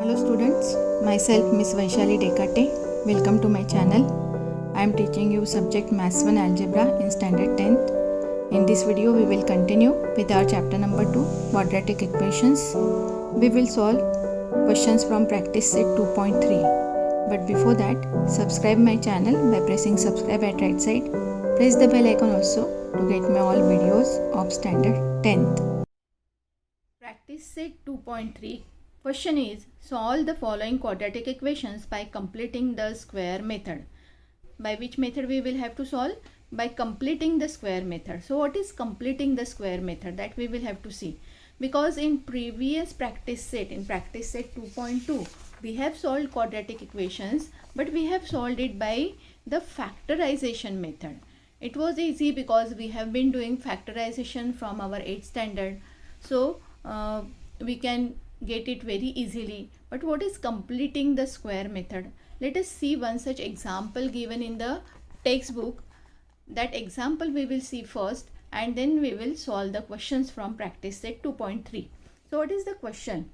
Hello students, myself Miss Vaishali Dekate. Welcome to my channel. I am teaching you subject Maths 1 Algebra in standard 10th. In this video we will continue with our chapter number 2, quadratic equations. We will solve questions from practice set 2.3. But before that, subscribe my channel by pressing subscribe at right side. Press the bell icon also to get my all videos of standard 10th. Practice set 2.3. Question is, solve the following quadratic equations by completing the square method. By which method we will have to solve? By completing the square method. So what is completing the square method? That we will have to see. Because in previous practice set, in practice set 2.2, we have solved quadratic equations, but we have solved it by the factorization method. It was easy because we have been doing factorization from our 8th standard. So we can get it very easily. But what is completing the square method? Let us see one such example given in the textbook. That example we will see first, and then we will solve the questions from practice set 2.3. So what is the question?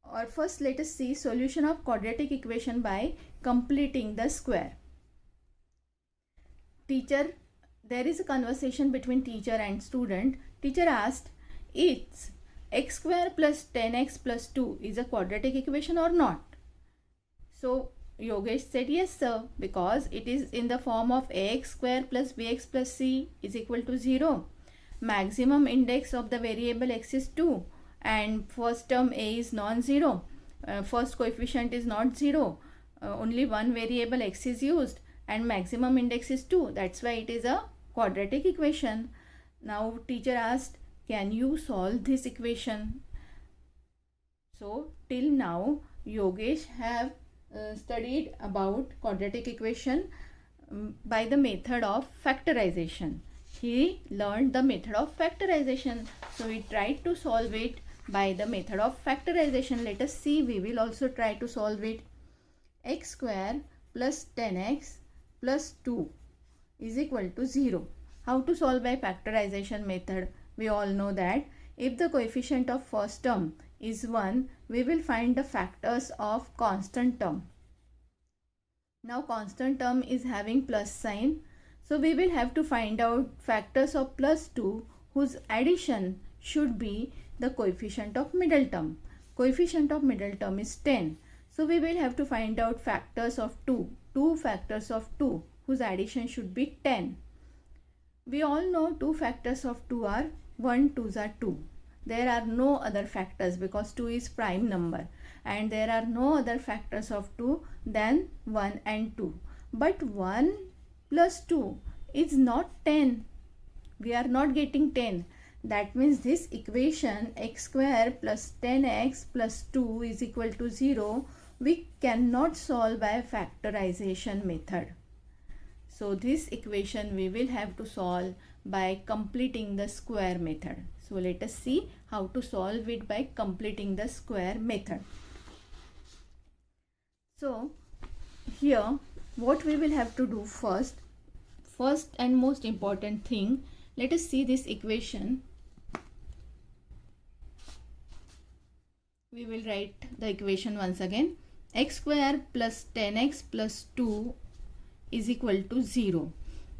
Or first let us see solution of quadratic equation by completing the square. Teacher, there is a conversation between teacher and student. Teacher asked, it's x square plus 10x plus 2 is a quadratic equation or not? So Yogesh said yes sir, because it is in the form of ax square plus bx plus c is equal to 0. Maximum index of the variable x is 2 and first term a is non-zero. First coefficient is not 0. Only one variable x is used and maximum index is 2. That's why it is a quadratic equation. Now teacher asked, can you solve this equation? So till now Yogesh have studied about quadratic equation by the method of factorization. He learned the method of factorization. So he tried to solve it by the method of factorization. Let us see, we will also try to solve it. X square plus 10x plus 2 is equal to 0. How to solve by factorization method? We all know that if the coefficient of first term is 1, we will find the factors of constant term. Now constant term is having plus sign. So we will have to find out factors of plus 2 whose addition should be the coefficient of middle term. Coefficient of middle term is 10. So we will have to find out factors of 2. 2 factors of 2 whose addition should be 10. We all know 2 factors of 2 are 1 2s are 2. There are no other factors because 2 is prime number, and there are no other factors of 2 than 1 and 2. But 1 plus 2 is not 10. We are not getting 10. That means this equation x square plus 10x plus 2 is equal to 0. We cannot solve by factorization method. So this equation we will have to solve by completing the square method. So let us see how to solve it by completing the square method. So here what we will have to do first and most important thing, let us see this equation. We will write the equation once again. X square plus 10x plus 2 is equal to 0.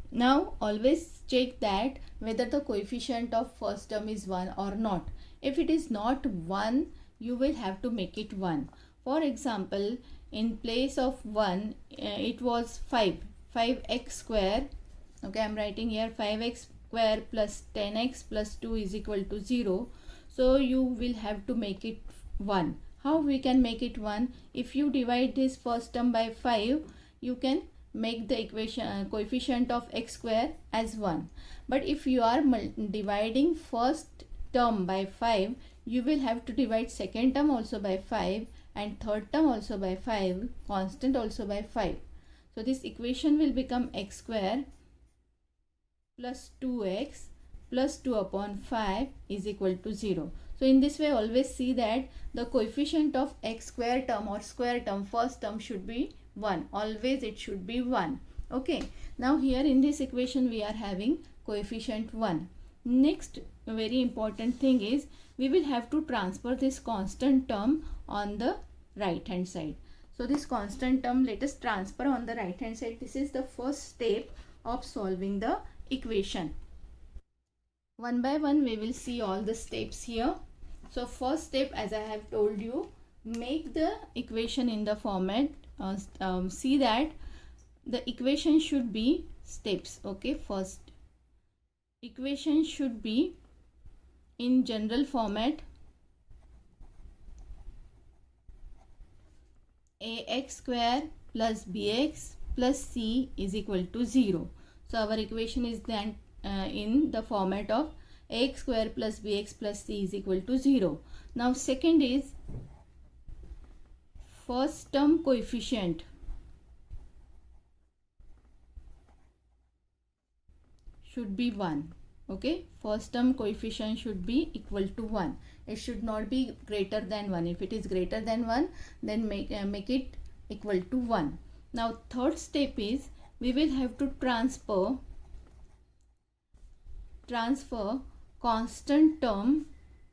Now always check that whether the coefficient of first term is 1 or not. If it is not 1, you will have to make it 1. For example, in place of 1, it was 5x square. Okay, I am writing here 5x square plus 10x plus 2 is equal to 0. So you will have to make it 1. How we can make it 1? If you divide this first term by 5, you can make the equation coefficient of x square as 1. But if you are dividing first term by 5, you will have to divide second term also by 5 and third term also by 5, constant also by 5. So this equation will become x square plus 2x plus 2 upon 5 is equal to 0. So in this way always see that the coefficient of x square term or square term first term should be 1. Always it should be 1. Okay. Now here in this equation we are having coefficient 1. Next very important thing is we will have to transfer this constant term on the right hand side. So this constant term, let us transfer on the right hand side. This is the first step of solving the equation. One by one we will see all the steps here. So first step, as I have told you, make the equation in the format, see that the equation should be steps. Okay, first equation should be in general format. Ax square plus bx plus c is equal to 0. So our equation is then in the format of ax square plus bx plus c is equal to 0. Now second is first term coefficient should be 1. Okay, first term coefficient should be equal to 1. It should not be greater than 1. If it is greater than 1, then make it equal to 1. Now third step is we will have to transfer constant term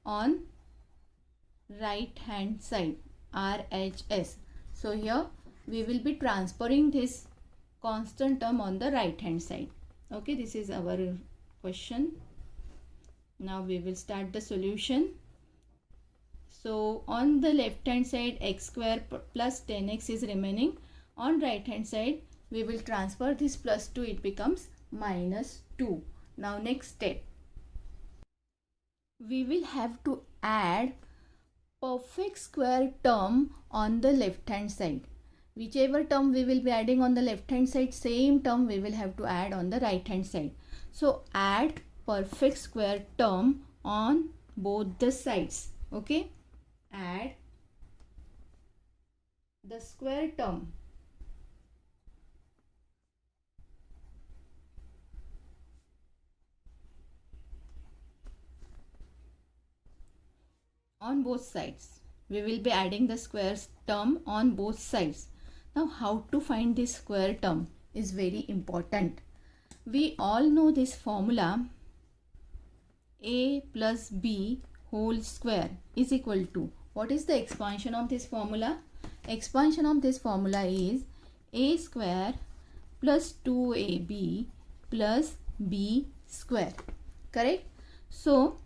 on right hand side, RHS. So here we will be transferring this constant term on the right hand side. Okay, this is our question. Now we will start the solution. So on the left hand side, x square plus 10x is remaining. On right hand side, we will transfer this plus 2, it becomes minus 2. Now next step, we will have to add perfect square term on the left hand side. Whichever term we will be adding on the left hand side, same term we will have to add on the right hand side. So add perfect square term on both the sides. Okay, add the square term on both sides. We will be adding the square term on both sides. Now how to find this square term is very important. We all know this formula, a plus b whole square is equal to, what is the expansion of this formula? Expansion of this formula is a square plus 2ab plus b square. Correct? So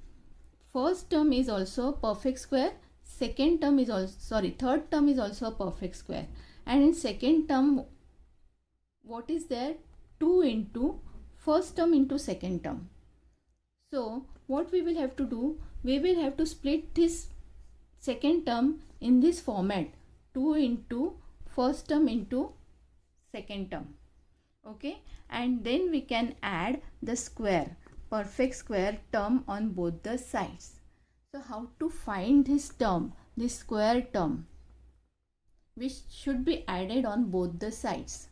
first term is also perfect square, second term is also, third term is also a perfect square, and in second term what is there? 2 into first term into second term. So what we will have to do, we will have to split this second term in this format, 2 into first term into second term. Okay, and then we can add the square, perfect square term on both the sides. So how to find this term, this square term which should be added on both the sides?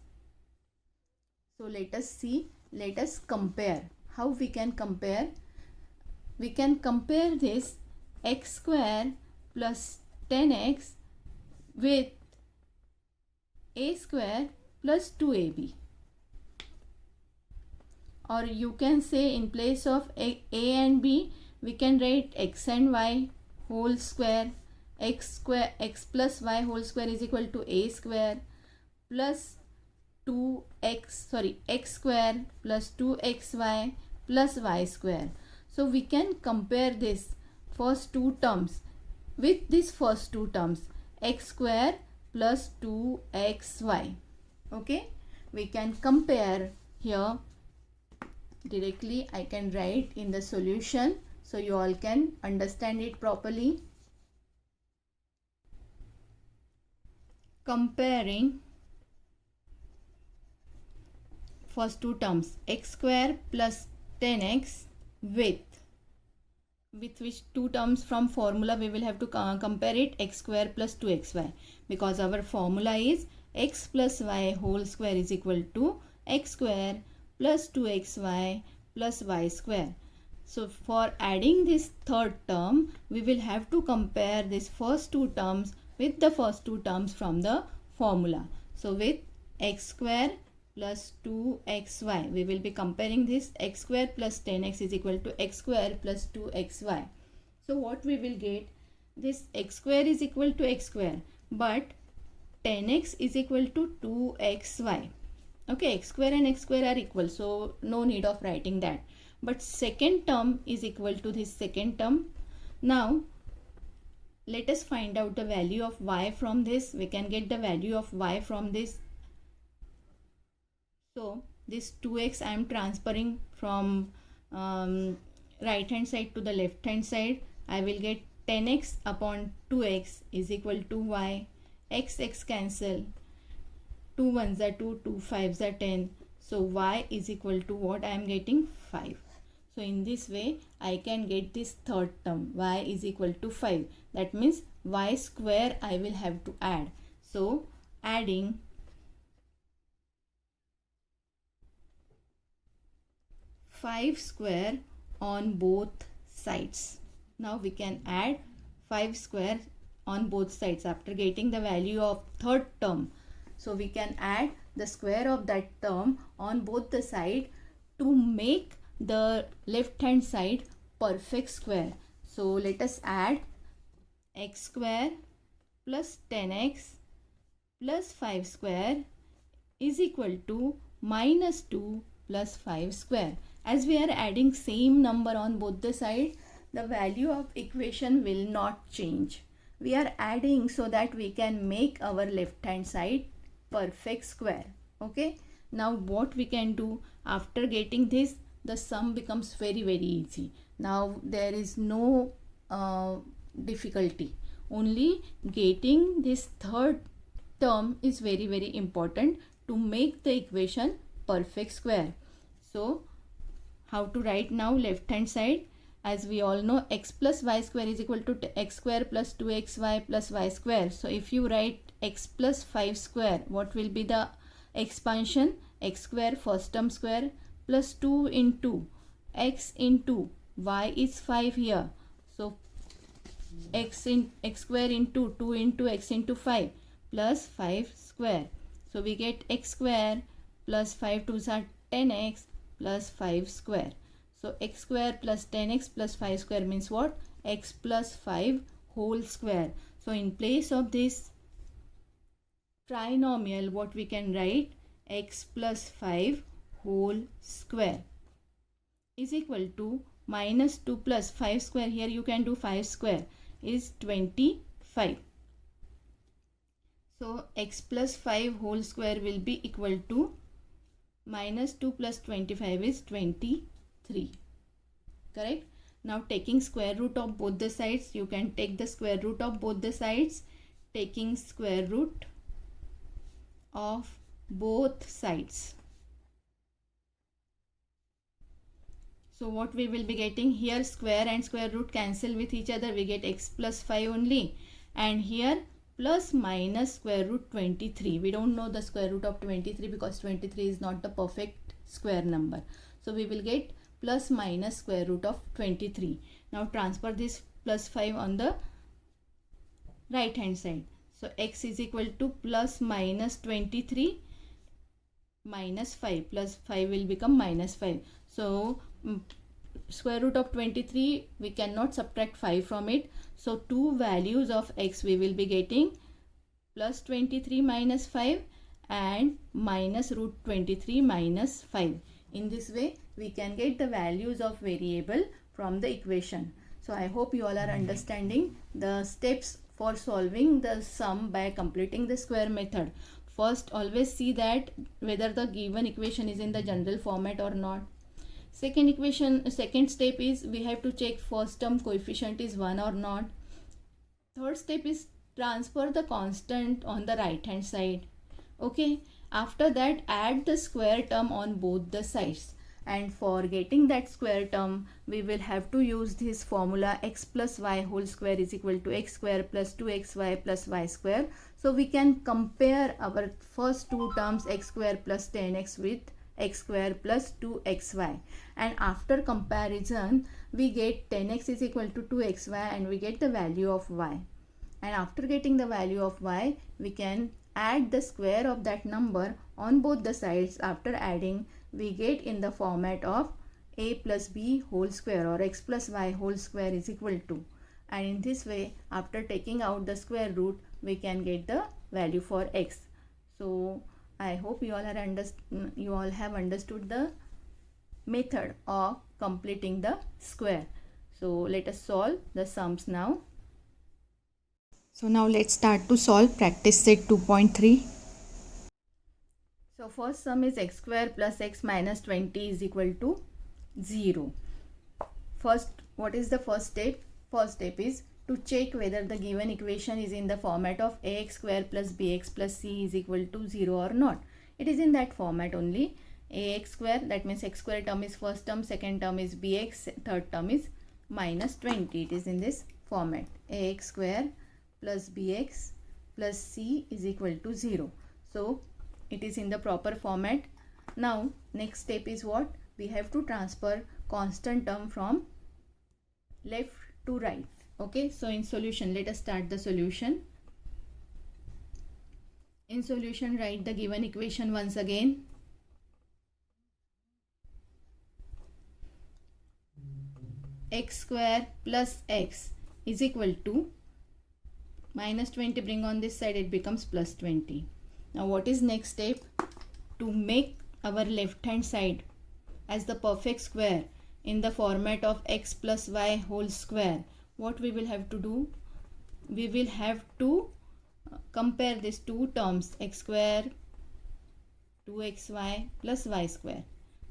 So let us see, let us compare. How we can compare? We can compare this x square plus 10x with a square plus 2ab. Or you can say in place of a and b, we can write x and y whole square, x plus y whole square is equal to a square plus x square plus 2xy plus y square. So we can compare this first two terms with this first two terms, x square plus 2xy. Okay, we can compare here directly. I can write in the solution so you all can understand it properly. Comparing first two terms, x square plus 10x with which two terms from formula we will have to compare it, x square plus 2xy, because our formula is x plus y whole square is equal to x square plus 2xy plus y square. So for adding this third term, we will have to compare this first two terms with the first two terms from the formula. So with x square plus 2xy, we will be comparing this x square plus 10x is equal to x square plus 2xy. So what we will get, this x square is equal to x square, but 10x is equal to 2xy. Okay, x square and x square are equal, so no need of writing that. But second term is equal to this second term. Now let us find out the value of y from this. We can get the value of y from this. So this 2x I am transferring from right hand side to the left hand side. I will get 10x upon 2x is equal to y. X cancel. 2 1s are 2, 2 5s are 10. So y is equal to what I am getting? 5. So in this way I can get this third term, y is equal to 5. That means y square I will have to add. So adding 5 square on both sides. Now we can add 5 square on both sides after getting the value of third term. So we can add the square of that term on both the side to make the left hand side perfect square. So let us add x square plus 10x plus 5 square is equal to minus 2 plus 5 square. As we are adding same number on both the sides, the value of equation will not change. We are adding so that we can make our left hand side perfect square. Okay, now what we can do, after getting this, the sum becomes very easy. Now there is no difficulty. Only getting this third term is very important to make the equation perfect square. So how to write now left hand side? As we all know, x plus y square is equal to x square plus 2xy plus y square. So if you write x plus 5 square, what will be the expansion? X square first term square plus 2 into x into y is 5 here. So x square into 2 into x into 5 plus 5 square. So we get x square plus 5 2s are 10x plus 5 square. So x square plus 10x plus 5 square means what? X plus 5 whole square. So in place of this trinomial, what we can write? X plus 5 whole square is equal to minus 2 plus 5 square. Here you can do 5 square is 25. So x plus 5 whole square will be equal to minus 2 plus 25 is 23. Correct? Now taking square root of both the sides, you can take the square root of both the sides. Taking square root of both sides. So what we will be getting here, square and square root cancel with each other. We get x plus 5 only. And here plus minus square root 23. We don't know the square root of 23 because 23 is not the perfect square number. So we will get plus minus square root of 23. Now transfer this plus 5 on the right hand side. So x is equal to plus minus 23 minus 5 plus 5 will become minus 5. So square root of 23, we cannot subtract 5 from it. So two values of x we will be getting, plus 23 minus 5 and minus root 23 minus 5. In this way we can get the values of variable from the equation. So I hope you all are understanding the steps for solving the sum by completing the square method. First, always see that whether the given equation is in the general format or not. Second step is we have to check first term coefficient is 1 or not. Third step is transfer the constant on the right hand side. Okay, after that add the square term on both the sides. And for getting that square term, we will have to use this formula x plus y whole square is equal to x square plus 2xy plus y square. So we can compare our first two terms x square plus 10x with x square plus 2xy, and after comparison we get 10x is equal to 2xy and we get the value of y. And after getting the value of y, we can add the square of that number on both the sides. After adding, we get in the format of a plus b whole square or x plus y whole square is equal to. and in this way after taking out the square root we can get the value for x. So I hope you all have understood the method of completing the square. So let us solve the sums now. So now let's start to solve practice set 2.3. So first sum is x square plus x minus 20 is equal to 0. First, what is the first step? First step is to check whether the given equation is in the format of ax square plus bx plus c is equal to 0 or not. It is in that format only. Ax square, that means x square term is first term, second term is bx, third term is minus 20. It is in this format. Ax square plus bx plus c is equal to 0. So it is in the proper format. Now next step is what? We have to transfer constant term from left to right. Okay, so in solution, let us start the solution. In solution, write the given equation once again. X square plus x is equal to minus 20, bring on this side, it becomes plus 20. Now what is next step? To make our left hand side as the perfect square in the format of x plus y whole square, what we will have to do? We will have to compare these two terms, x square 2xy plus y square.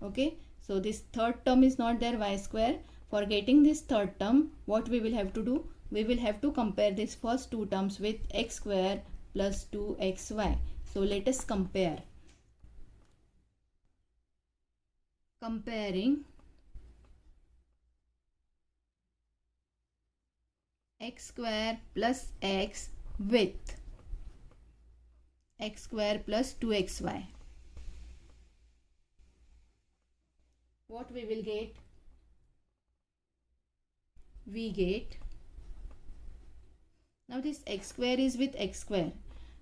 Okay, so this third term is not there, y square. For getting this third term, what we will have to do? We will have to compare these first two terms with x square plus 2xy. So let us compare. Comparing x square plus x with x square plus 2xy. What we will get? We get, now this x square is with x square.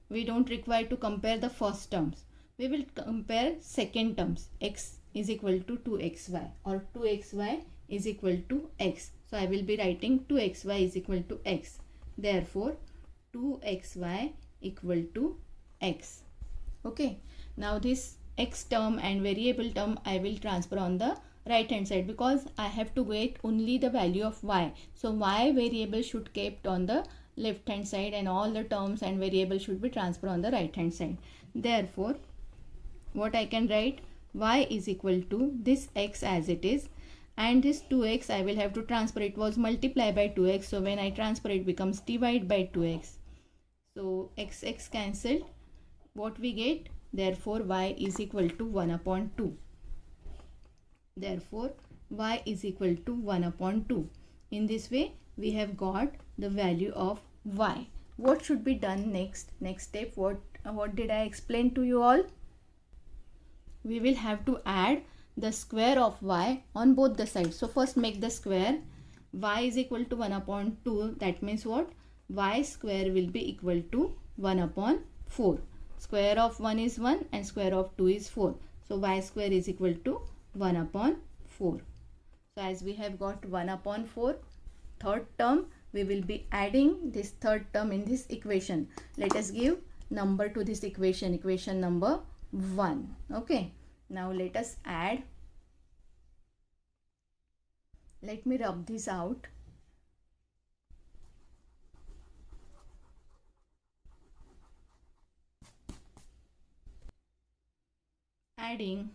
We don't require to compare the first terms. We will compare second terms. X is equal to 2xy or 2xy is equal to x. So I will be writing 2xy is equal to x. Therefore 2xy equal to x. Okay. Now this x term and variable term I will transfer on the right hand side because I have to get only the value of y. So y variable should kept on the left hand side and all the terms and variables should be transferred on the right hand side. Therefore what I can write? Y is equal to this x as it is, and this 2x I will have to transfer. It was multiply by 2x, so when I transfer it becomes divide by 2x. So x cancelled. What we get? Therefore y is equal to 1 upon 2. Therefore y is equal to 1 upon 2. In this way we have got the value of y. What should be done next? Next step, what did I explain to you all? We will have to add the square of y on both the sides. So first make the square. Y is equal to 1 upon 2. That means what? Y square will be equal to 1 upon 4. Square of 1 is 1 and square of 2 is 4. So y square is equal to 1 upon 4. So as we have got 1 upon 4, third term, we will be adding this third term in this equation. Let us give number to this equation, equation number 1. Okay. Now let us add. Let me rub this out. Adding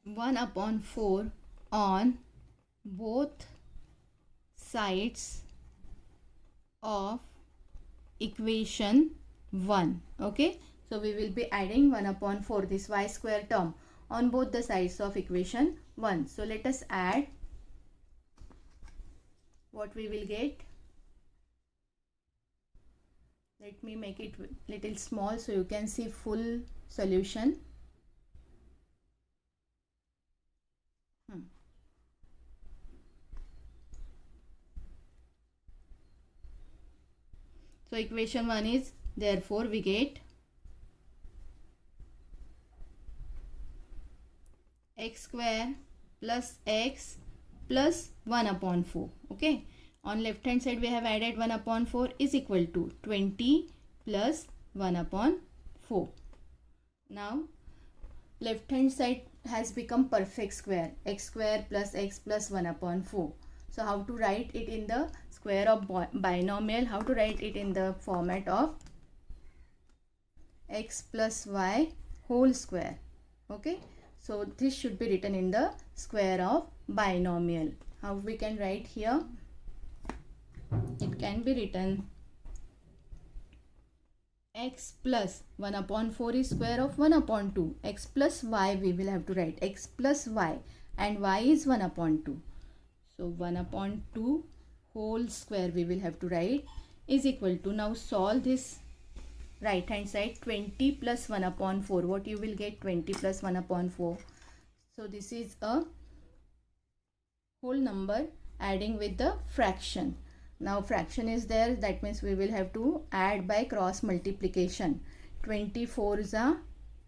1 upon 4 on both sides of equation 1. Okay, so we will be adding 1 upon 4, this y square term, on both the sides of equation 1. So let us add. What we will get? Let me make it little small so you can see full solution. So equation 1 is, therefore we get x square plus x plus 1 upon 4. Okay, on left hand side we have added 1 upon 4 is equal to 20 plus 1 upon 4. Now left hand side has become perfect square, x square plus x plus 1 upon 4. So how to write it in the square of binomial? How to write it in the format of x plus y whole square? Okay, so this should be written in the square of binomial. How we can write here? It can be written x plus 1 upon 4 is square of 1 upon 2. X plus y we will have to write x plus y, and y is 1 upon 2. So 1 upon 2 whole square we will have to write is equal to, now solve this right hand side, 20 plus 1 upon 4. What you will get? 20 plus 1 upon 4. So this is a whole number adding with the fraction. Now fraction is there, that means we will have to add by cross multiplication. 24 is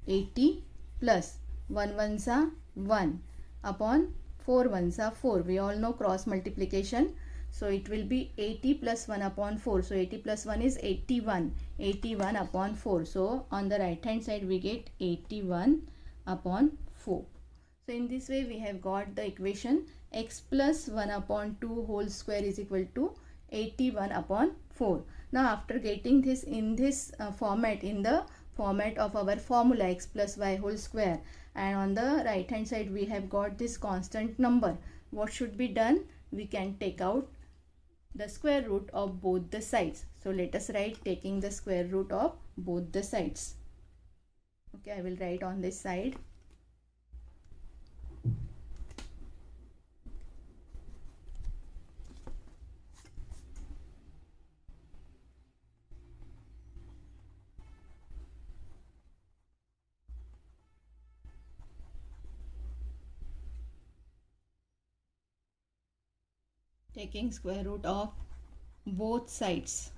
80 plus 1 1s are 1 upon 4 1s are 4. We all know cross multiplication. So it will be 80 plus 1 upon 4. So 80 plus 1 is 81. 81 upon 4. So on the right hand side we get 81 upon 4. So in this way we have got the equation x plus 1 upon 2 whole square is equal to 81 upon 4. Now after getting this in this format, in the format of our formula x plus y whole square, and on the right hand side we have got this constant number, what should be done? We can take out the square root of both the sides. So let us write taking the square root of both the sides. Okay, I will write on this side. Taking square root of both sides.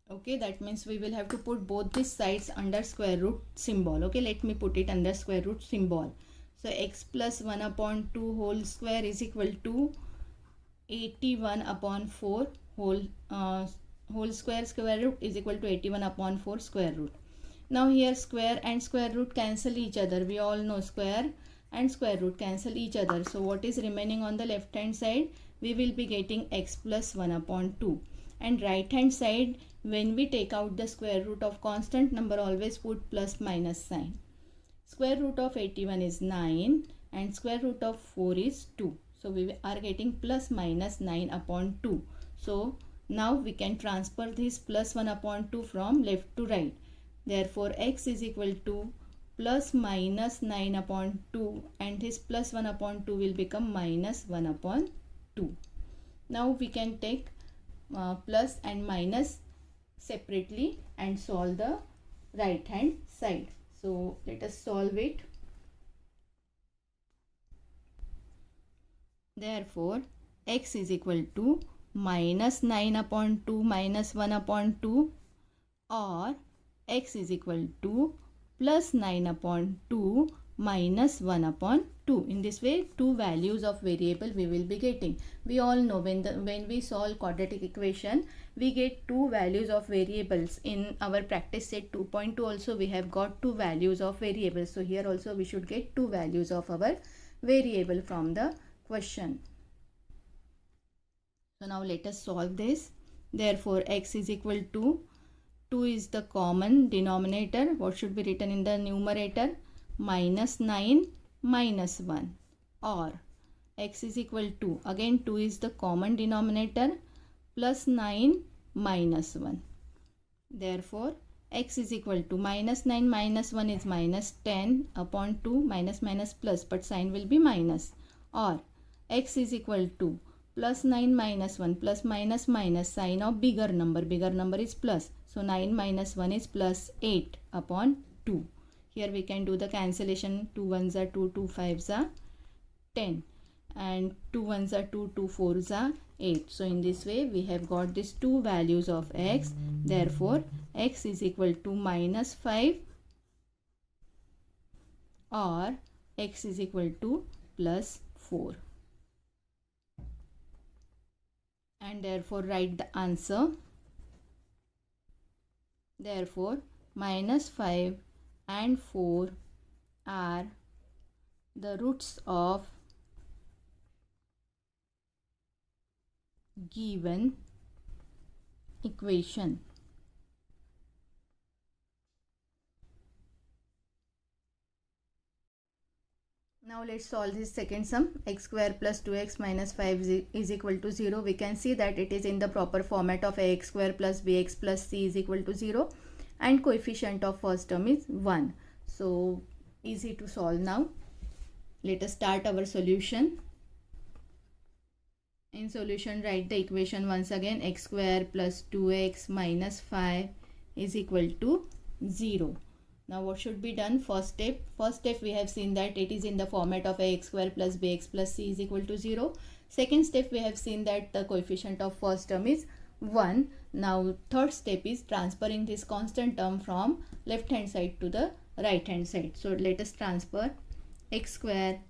Okay, that means we will have to put both these sides under square root symbol. Okay, let me put it under square root symbol. So x plus 1 upon 2 whole square is equal to 81 upon 4 whole square root is equal to 81 upon 4 square root. Now here square and square root cancel each other. We all know square and square root cancel each other. So what is remaining on the left hand side? We will be getting x plus 1 upon 2. And right hand side, when we take out the square root of constant number, always put plus minus sign. Square root of 81 is 9 and square root of 4 is 2. So we are getting plus minus 9 upon 2. So now we can transfer this plus 1 upon 2 from left to right. Therefore x is equal to plus minus 9 upon 2, and this plus 1 upon 2 will become minus 1 upon 2. Now we can take plus and minus separately and solve the right hand side. So let us solve it. Therefore x is equal to minus 9 upon 2 minus 1 upon 2, or x is equal to plus 9 upon 2 minus 1 upon 2. In this way, two values of variable we will be getting. We all know when we solve quadratic equation, we get two values of variables. In our practice set 2.2 also we have got two values of variables. So here also we should get two values of our variable from the question. So now let us solve this. Therefore x is equal to 2 is the common denominator. What should be written in the numerator? Minus 9 minus 1, or x is equal to, again 2 is the common denominator, plus 9 minus 1. Therefore x is equal to minus 9 minus 1 is minus 10 upon 2, minus minus plus, but sign will be minus, or x is equal to plus 9 minus 1 plus minus minus, sign of bigger number is plus. So 9 minus 1 is plus 8 upon 2. Here we can do the cancellation. 2 1s are 2, 2 5s are 10, and 2 1s are 2, 2 4s are 8. So in this way we have got these two values of x. Therefore x is equal to minus 5 or x is equal to plus 4. And therefore write the answer. Therefore minus 5 and 4 are the roots of given equation. Now let's solve this second sum. X square plus 2x minus 5 is equal to 0. We can see that it is in the proper format of ax square plus bx plus c is equal to 0, and coefficient of first term is 1. So easy to solve now. Let us start our solution. In solution, write the equation once again. X square plus 2x minus 5 is equal to 0. Now what should be done? First step we have seen that it is in the format of ax square plus bx plus c is equal to 0. Second step we have seen that the coefficient of first term is 1. Now third step is transferring this constant term from left hand side to the right hand side. So let us transfer. X square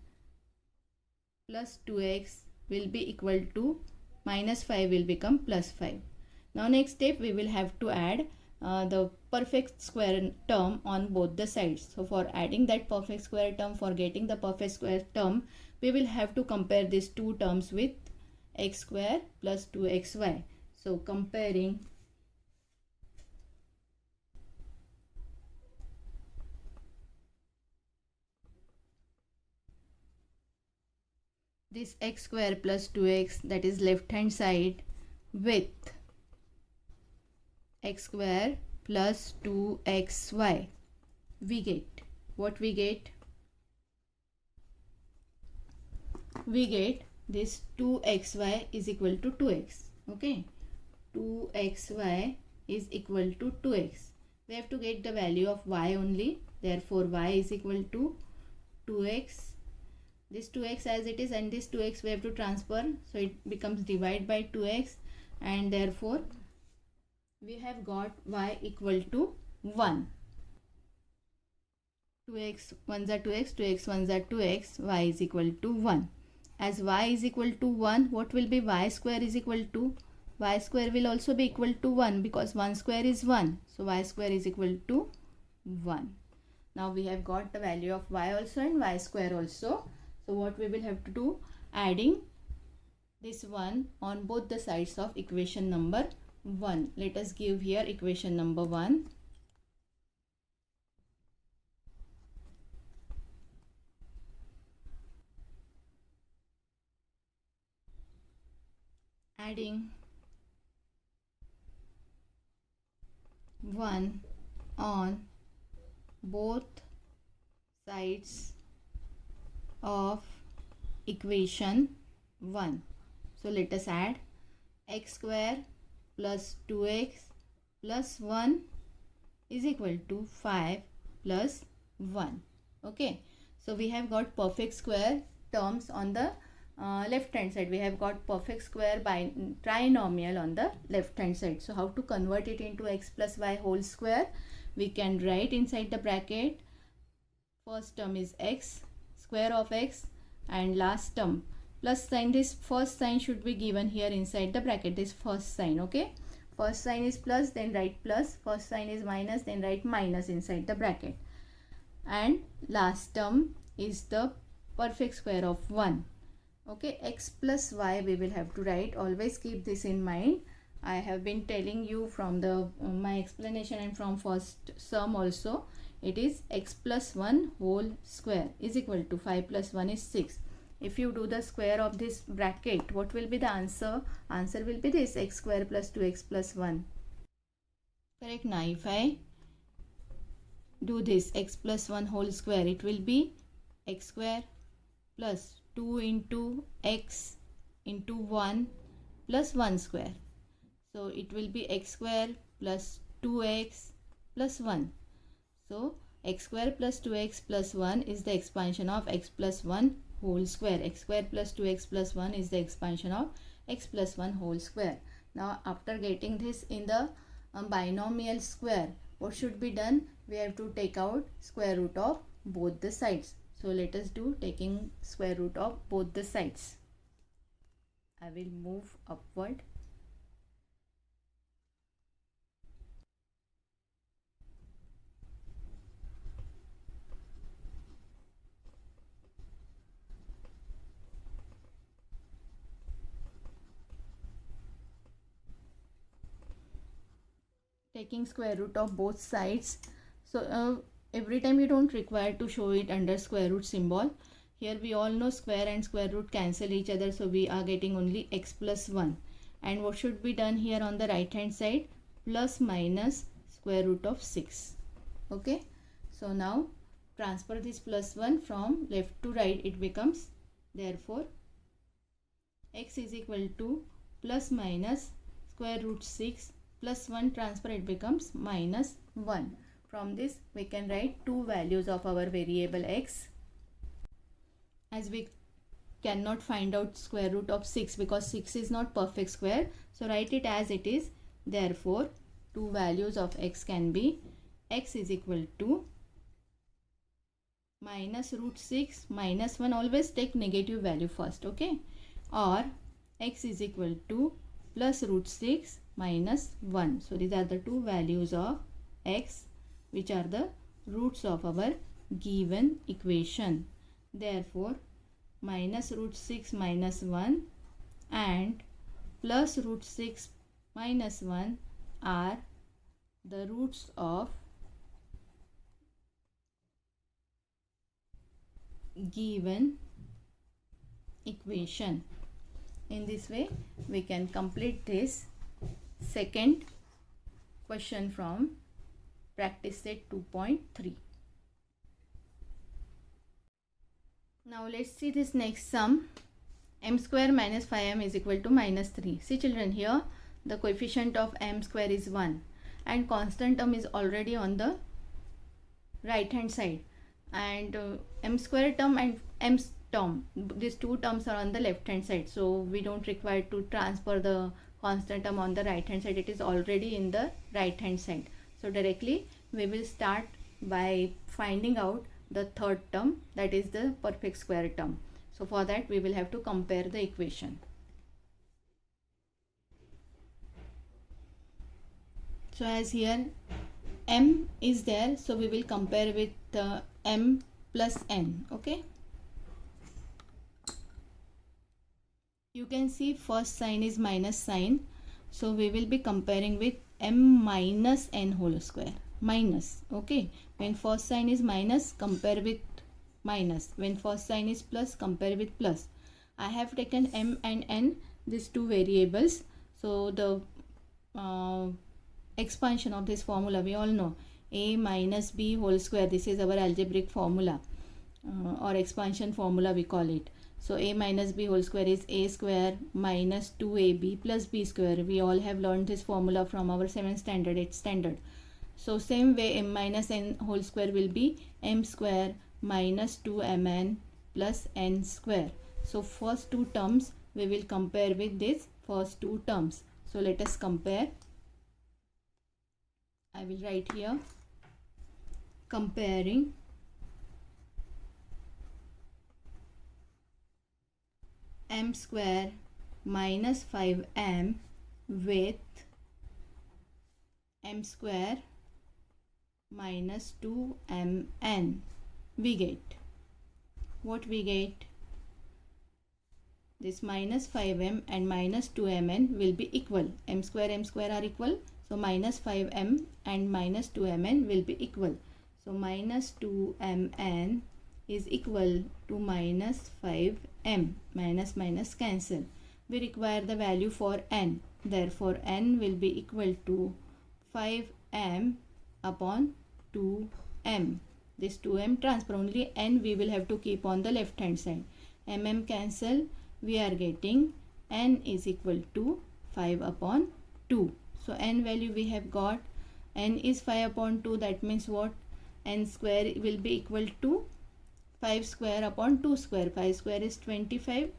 plus 2x will be equal to minus 5 will become plus 5. Now next step we will have to add the perfect square term on both the sides. So for adding that perfect square term, for getting the perfect square term, we will have to compare these two terms with x square plus 2xy. So comparing this x square plus 2x, that is left hand side, with x square plus 2xy, we get what we get? We get this 2xy is equal to 2x. Okay, 2xy is equal to 2x. We have to get the value of y only. Therefore y is equal to 2x. This 2x as it is, and this 2x we have to transfer, so it becomes divide by 2x, and therefore we have got y equal to 1. 2x 1s are 2x, 2x 1s are 2x, y is equal to 1. As y is equal to 1, what will be y square is equal to? Y square will also be equal to 1, because 1 square is 1. So y square is equal to 1. Now we have got the value of y also and y square also. So what we will have to do? Adding this 1 on both the sides of equation number 1. Let us give here equation number 1. Adding 1 on both sides of equation 1. So let us add x square plus 2x plus 1 is equal to 5 plus 1. Okay, so we have got perfect square terms on the left hand side. We have got perfect square by trinomial on the left hand side. So how to convert it into x plus y whole square? We can write inside the bracket, first term is x, square of x, and last term plus sign. This first sign should be given here inside the bracket, this first sign. Okay, first sign is plus, then write plus. First sign is minus, then write minus inside the bracket. And last term is the perfect square of 1. Okay, x plus y we will have to write. Always keep this in mind. I have been telling you from the my explanation and from first sum also. It is x plus 1 whole square is equal to 5 plus 1 is 6. If you do the square of this bracket, what will be the answer? Answer will be this, x square plus 2x plus 1. Correct. Now if I do this x plus 1 whole square, it will be x square plus 2 into x into 1 plus 1 square. So it will be x square plus 2x plus 1. So x square plus 2x plus 1 is the expansion of x plus 1 whole square. X square plus 2x plus 1 is the expansion of x plus 1 whole square. Now after getting this in the binomial square, what should be done? We have to take out square root of both the sides. So let us do taking square root of both the sides. I will move upward. Taking square root of both sides. So every time you don't require to show it under square root symbol. Here we all know square and square root cancel each other, so we are getting only x plus 1. And what should be done here on the right hand side? Plus minus square root of 6. Okay, so now transfer this plus 1 from left to right. It becomes, therefore x is equal to plus minus square root 6 plus 1, transfer, it becomes minus 1. From this we can write two values of our variable x. As we cannot find out square root of 6 because 6 is not perfect square, so write it as it is. Therefore two values of x can be x is equal to minus root 6 minus 1, always take negative value first, okay, or x is equal to plus root 6 minus 1. So these are the two values of x which are the roots of our given equation. Therefore minus root 6 minus 1 and plus root 6 minus 1 are the roots of given equation. In this way we can complete this second question from practice set 2.3. Now let's see this next sum. M square minus 5m is equal to minus 3. See children, here the coefficient of m square is 1 and constant term is already on the right hand side, and m square term and m term, these two terms are on the left hand side, so we don't require to transfer the constant term on the right hand side. It is already in the right hand side. So directly we will start by finding out the third term, that is the perfect square term. So for that we will have to compare the equation. So as here m is there, so we will compare with m plus n. Okay, you can see first sign is minus sign, so we will be comparing with m minus n whole square, minus. Okay, when first sign is minus, compare with minus. When first sign is plus, compare with plus. I have taken m and n, these two variables. So the expansion of this formula we all know, a minus b whole square, this is our algebraic formula or expansion formula we call it. So a minus b whole square is a square minus 2ab plus b square. We all have learned this formula from our 7th standard, 8th standard. So same way m minus n whole square will be m square minus 2mn plus n square. So first two terms we will compare with this first two terms. So let us compare. I will write here comparing m square minus 5m with m square minus 2mn. We get, what we get, this minus 5m and minus 2mn will be equal. M square are equal, so minus 5m and minus 2mn will be equal. So minus 2mn is equal to minus 5m. Minus minus cancel. We require the value for n. Therefore n will be equal to 5m upon 2m. This 2m transfer, only n we will have to keep on the left hand side. mm cancel. We are getting n is equal to 5 upon 2. So n value we have got, n is 5 upon 2, that means what, n square will be equal to 5 square upon 2 square. 5 square is 25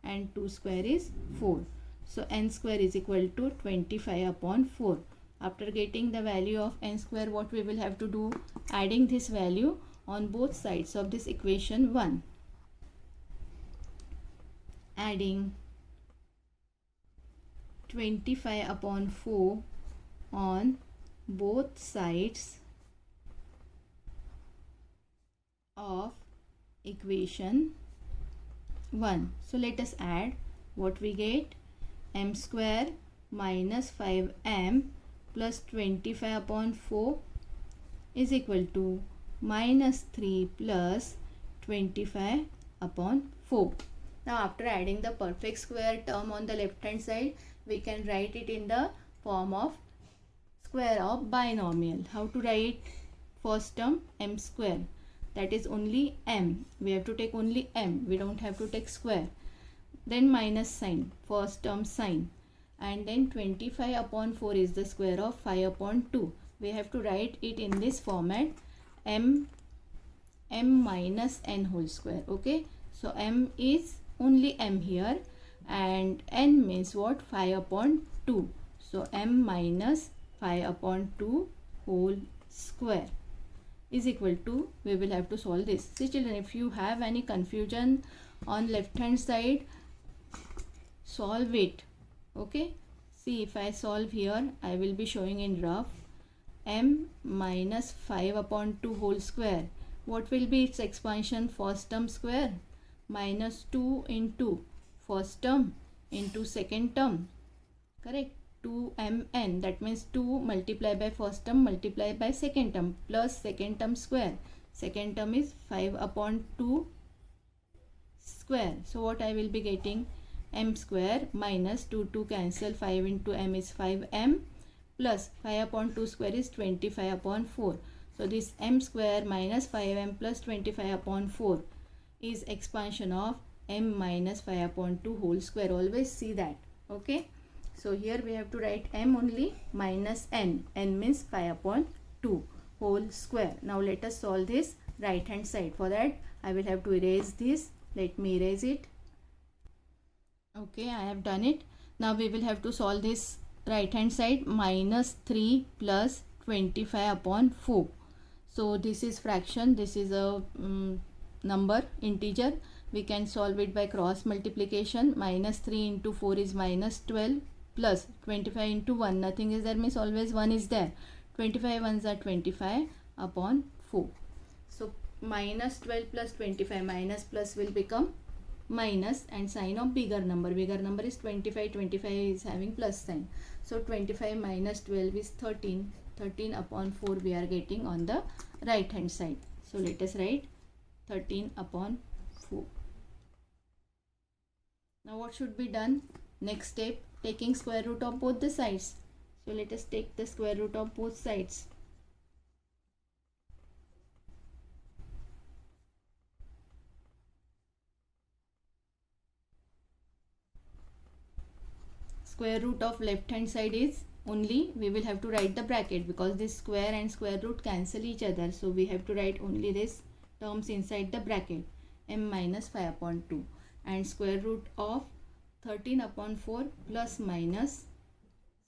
and 2 square is 4. So n square is equal to 25 upon 4. After getting the value of n square, what we will have to do, adding this value on both sides of this equation 1. Adding 25 upon 4 on both sides of equation 1. So let us add. What we get? M square minus 5m plus 25 upon 4 is equal to minus 3 plus 25 upon 4. Now after adding the perfect square term on the left hand side, we can write it in the form of square of binomial. How to write? First term m square, that is only m. We have to take only m. We don't have to take square. Then minus sign, first term sign. And then 25 upon 4 is the square of 5 upon 2. We have to write it in this format, m minus n whole square. Okay. So m is only m here, and n means what? 5 upon 2. So m minus 5 upon 2 whole square is equal to, we will have to solve this. See children, if you have any confusion on left hand side, solve it. Okay. See, if I solve here, I will be showing in rough. M minus 5 upon 2 whole square. What will be its expansion? First term square minus 2 into first term into second term. Correct? 2mn, that means 2 multiplied by first term multiplied by second term plus second term square. Second term is 5 upon 2 square. So what I will be getting? M square minus 2 cancel, 5 into m is 5m plus 5 upon 2 square is 25 upon 4. So this m square minus 5m plus 25 upon 4 is expansion of m minus 5 upon 2 whole square. Always see that. Okay. So here we have to write m only minus n. N means 5 upon 2 whole square. Now let us solve this right hand side. For that I will have to erase this. Let me erase it. Okay, I have done it. Now we will have to solve this right hand side, minus 3 plus 25 upon 4. So this is fraction, this is a number, integer. We can solve it by cross multiplication. Minus 3 into 4 is minus 12 plus 25 into 1. Nothing is there means always 1 is there. 25 ones are 25 upon 4. So minus 12 plus 25, minus plus will become minus, and sign of bigger number. Bigger number is 25. 25 is having plus sign. So 25 minus 12 is 13. 13 upon 4 we are getting on the right hand side. So let us write 13 upon 4. Now what should be done? Next step, taking square root of both the sides. So let us take the square root of both sides. Square root of left hand side is only, we will have to write the bracket because this square and square root cancel each other. So we have to write only this terms inside the bracket, m minus 5 upon 2, and square root of 13 upon 4 plus minus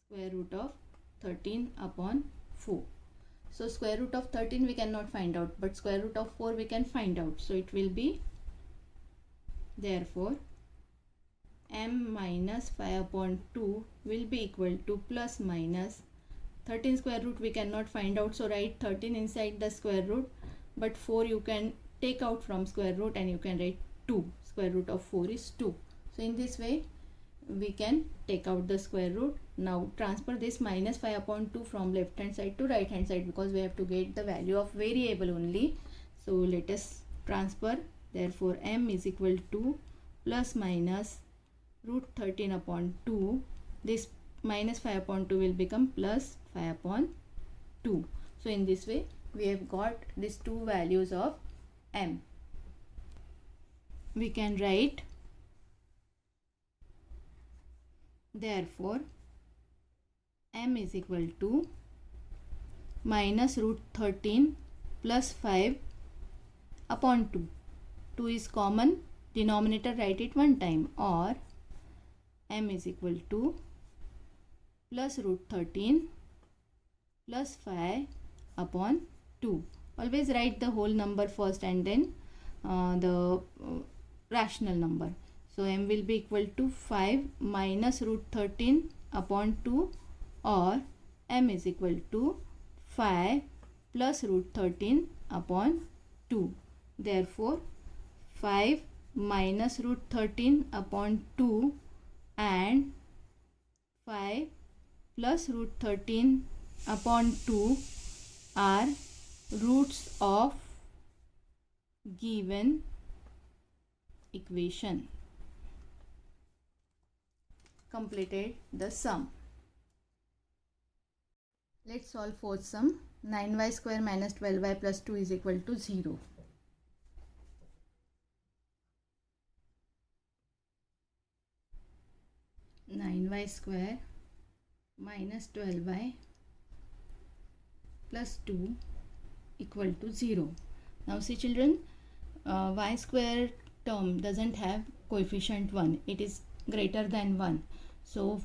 square root of 13 upon 4. So square root of 13 we cannot find out, but square root of 4 we can find out. So it will be, therefore m minus 5 upon 2 will be equal to plus minus 13 square root we cannot find out. So write 13 inside the square root, but 4 you can take out from square root and you can write 2. Square root of 4 is 2. So in this way we can take out the square root. Now transfer this minus 5 upon 2 from left hand side to right hand side because we have to get the value of variable only. So let us transfer. Therefore m is equal to plus minus root 13 upon 2. This minus 5 upon 2 will become plus 5 upon 2. So in this way we have got these two values of m. We can write, therefore m is equal to minus root 13 plus 5 upon 2. 2 is common, denominator write it one time, or m is equal to plus root 13 plus 5 upon 2. Always write the whole number first and then the rational number. So m will be equal to 5 minus root 13 upon 2, or m is equal to 5 plus root 13 upon 2. Therefore 5 minus root 13 upon 2 and 5 plus root 13 upon 2 are roots of given equation. Completed the sum. Let's solve fourth sum. 9y square minus 12y plus 2 is equal to 0. y square minus 12y plus 2 equal to 0. Now see children, y square term doesn't have coefficient 1. It is greater than 1. So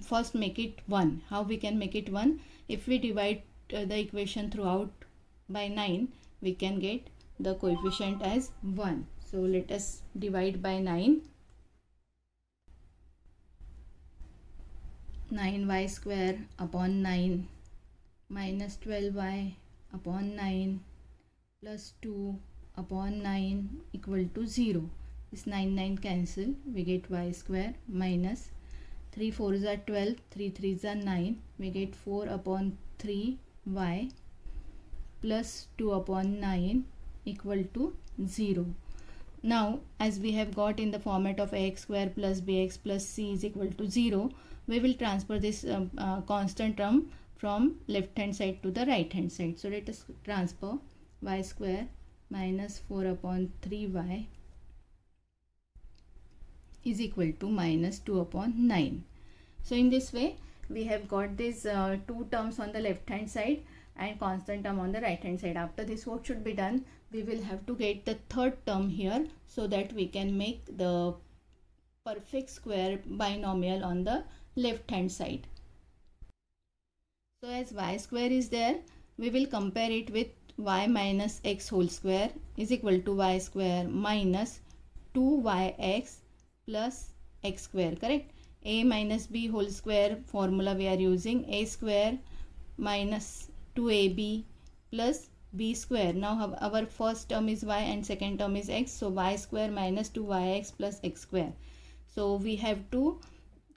first make it 1. How we can make it 1? If we divide the equation throughout by 9, we can get the coefficient as 1. So let us divide by 9. 9y square upon 9 minus 12y upon 9 plus 2 upon 9 equal to 0. This 9 cancel. We get y square minus 3 4s are 12, 3 3s are 9. We get 4 upon 3y plus 2 upon 9 equal to 0. Now as we have got in the format of ax square plus bx plus c is equal to 0, we will transfer this constant term from left hand side to the right hand side. So let us transfer y square minus 4 upon 3y is equal to minus 2 upon 9. So in this way we have got these two terms on the left hand side and constant term on the right hand side. After this, what should be done? We will have to get the third term here so that we can make the perfect square binomial on the left hand side. So as y square is there, we will compare it with y minus x whole square is equal to y square minus 2yx plus x square, correct? A minus b whole square formula we are using, a square minus 2ab plus b square. Now our first term is y and second term is x, so y square minus 2yx plus x square. So we have to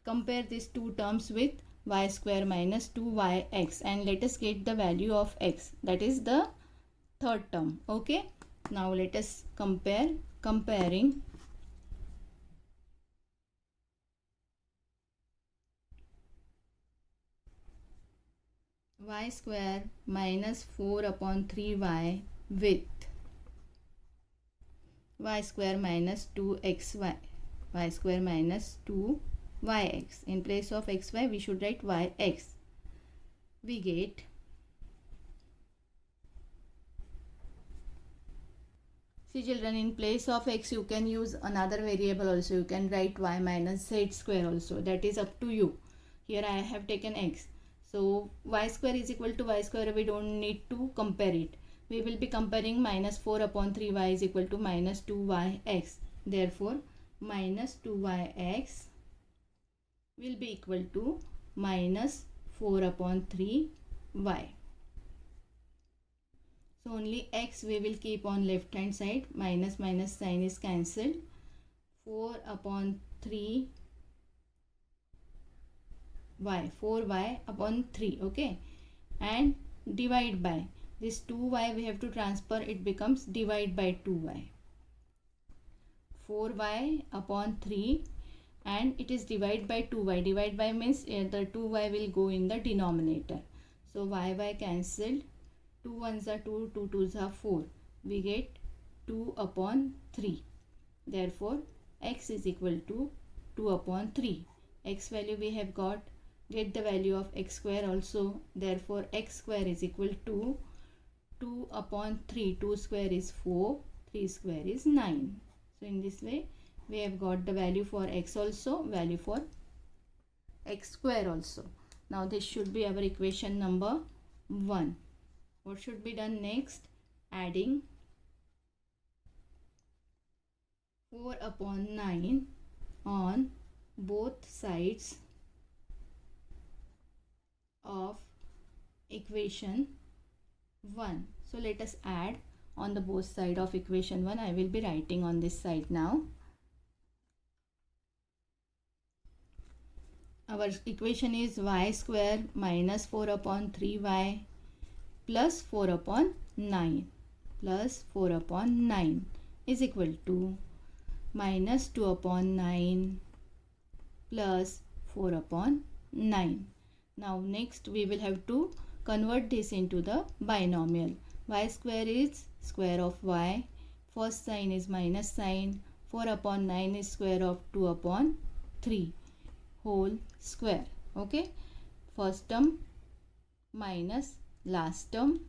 compare these two terms with y square minus 2yx and let us get the value of x, that is the third term. Okay, now let us comparing y square minus 4 upon 3y with y square minus 2xy, y square minus 2yx. In place of xy we should write yx. We get see children, in place of x you can use another variable also. You can write y minus z square also, that is up to you. Here I have taken x. So y square is equal to y square, we don't need to compare it. We will be comparing minus 4 upon 3y is equal to minus 2yx. Therefore minus 2yx will be equal to minus 4 upon 3y. So only x we will keep on left hand side. Minus minus sign is cancelled. 4 upon 3 y, 4y upon 3, okay, and divide by this 2y we have to transfer, it becomes divide by 2y. 4y upon 3 and it is divide by 2y. Divide by means the 2y will go in the denominator. So y cancelled. 2 1s are 2, 2 2s are 4. We get 2 upon 3. Therefore x is equal to 2 upon 3. X value we have got. Get the value of x square also. Therefore x square is equal to 2 upon 3. 2 square is 4. 3 square is 9. So in this way we have got the value for x also, value for x square also. Now this should be our equation number 1. What should be done next? Adding 4 upon 9 on both sides of equation 1. So let us add on the both side of equation 1. I will be writing on this side now. Our equation is y square minus 4 upon 3y plus 4 upon 9 plus 4 upon 9 is equal to minus 2 upon 9 plus 4 upon 9. Now next we will have to convert this into the binomial. Y square is square of y. First sign is minus sign. 4 upon 9 is square of 2 upon 3 whole square. Okay. First term minus last term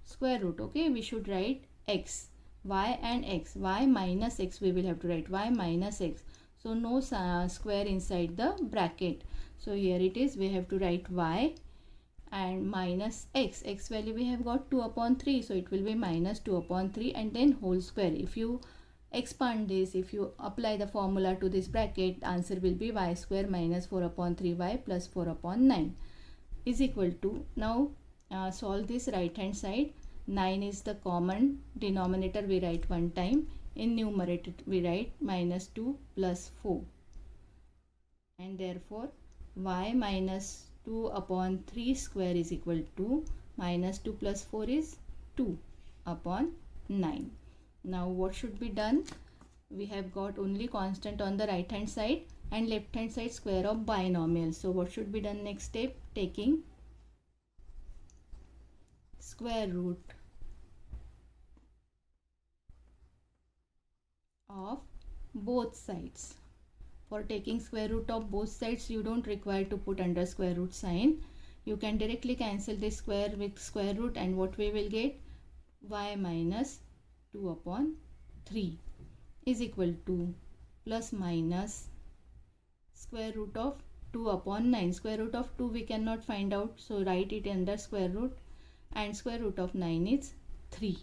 square root. Okay. We should write x. Y and x. Y minus x we will have to write. Y minus x. So no square inside the bracket. So here it is. We have to write y and minus x. X value we have got 2 upon 3. So it will be minus 2 upon 3 and then whole square. If you expand this, if you apply the formula to this bracket, answer will be y square minus 4 upon 3y plus 4 upon 9 is equal to, now solve this right hand side. 9 is the common denominator, we write one time. In numerator we write minus 2 plus 4 and therefore y minus 2 upon 3 square is equal to minus 2 plus 4 is 2 upon 9. Now what should be done? We have got only constant on the right hand side and left hand side square of binomial. So what should be done next step? Taking square root of both sides. For taking square root of both sides, you don't require to put under square root sign. You can directly cancel this square with square root and what we will get? Y minus 2 upon 3 is equal to plus minus square root of 2 upon 9. Square root of 2 we cannot find out, so write it under square root and square root of 9 is 3.